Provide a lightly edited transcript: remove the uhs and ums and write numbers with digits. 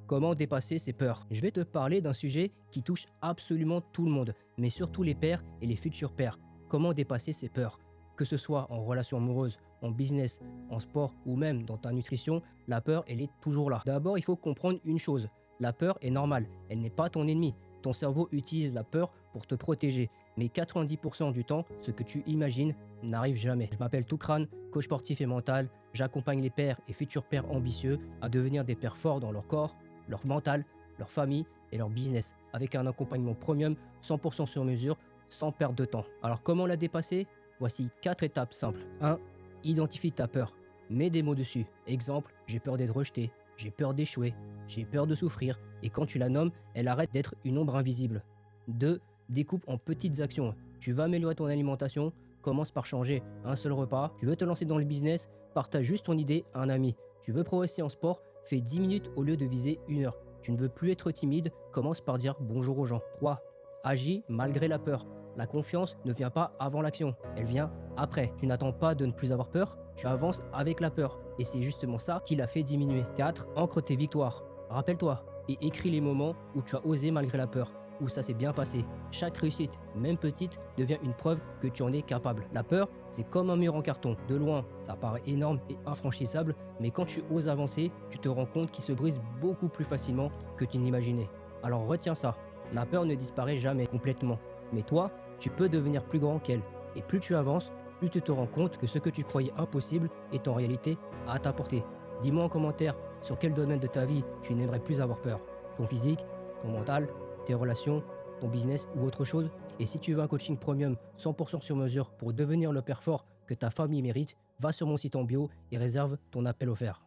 Comment dépasser ses peurs? Je vais te parler d'un sujet qui touche absolument tout le monde, mais surtout les pères et les futurs pères. Comment dépasser ses peurs? Que ce soit en relation amoureuse, en business, en sport ou même dans ta nutrition, la peur, elle est toujours là. D'abord, il faut comprendre une chose. La peur est normale, elle n'est pas ton ennemi. Ton cerveau utilise la peur pour te protéger, mais 90% du temps, ce que tu imagines n'arrive jamais. Je m'appelle Toukran, coach sportif et mental. J'accompagne les pères et futurs pères ambitieux à devenir des pères forts dans leur corps, leur mental, leur famille et leur business, avec un accompagnement premium 100% sur mesure, sans perte de temps. Alors comment la dépasser? Voici 4 étapes simples. 1. Identifie ta peur. Mets des mots dessus. Exemple, j'ai peur d'être rejeté, j'ai peur d'échouer, j'ai peur de souffrir. Et quand tu la nommes, elle arrête d'être une ombre invisible. 2. Découpe en petites actions. Tu vas améliorer ton alimentation, commence par changer un seul repas. Tu veux te lancer dans le business, partage juste ton idée à un ami. Tu veux progresser en sport, fais 10 minutes au lieu de viser 1 heure. Tu ne veux plus être timide, commence par dire bonjour aux gens. 3. Agis malgré la peur. La confiance ne vient pas avant l'action, elle vient après. Tu n'attends pas de ne plus avoir peur, tu avances avec la peur. Et c'est justement ça qui l'a fait diminuer. 4. Ancre tes victoires. Rappelle-toi et écris les moments où tu as osé malgré la peur, où ça s'est bien passé. Chaque réussite, même petite, devient une preuve que tu en es capable. La peur, c'est comme un mur en carton. De loin, ça paraît énorme et infranchissable, mais quand tu oses avancer, tu te rends compte qu'il se brise beaucoup plus facilement que tu n'imaginais. Alors retiens ça, la peur ne disparaît jamais complètement. Mais toi, tu peux devenir plus grand qu'elle. Et plus tu avances, plus tu te rends compte que ce que tu croyais impossible est en réalité à ta portée. Dis-moi en commentaire sur quel domaine de ta vie tu n'aimerais plus avoir peur. Ton physique, ton mental, tes relations, ton business ou autre chose. Et si tu veux un coaching premium 100% sur mesure pour devenir le père fort que ta famille mérite, va sur mon site en bio et réserve ton appel offert.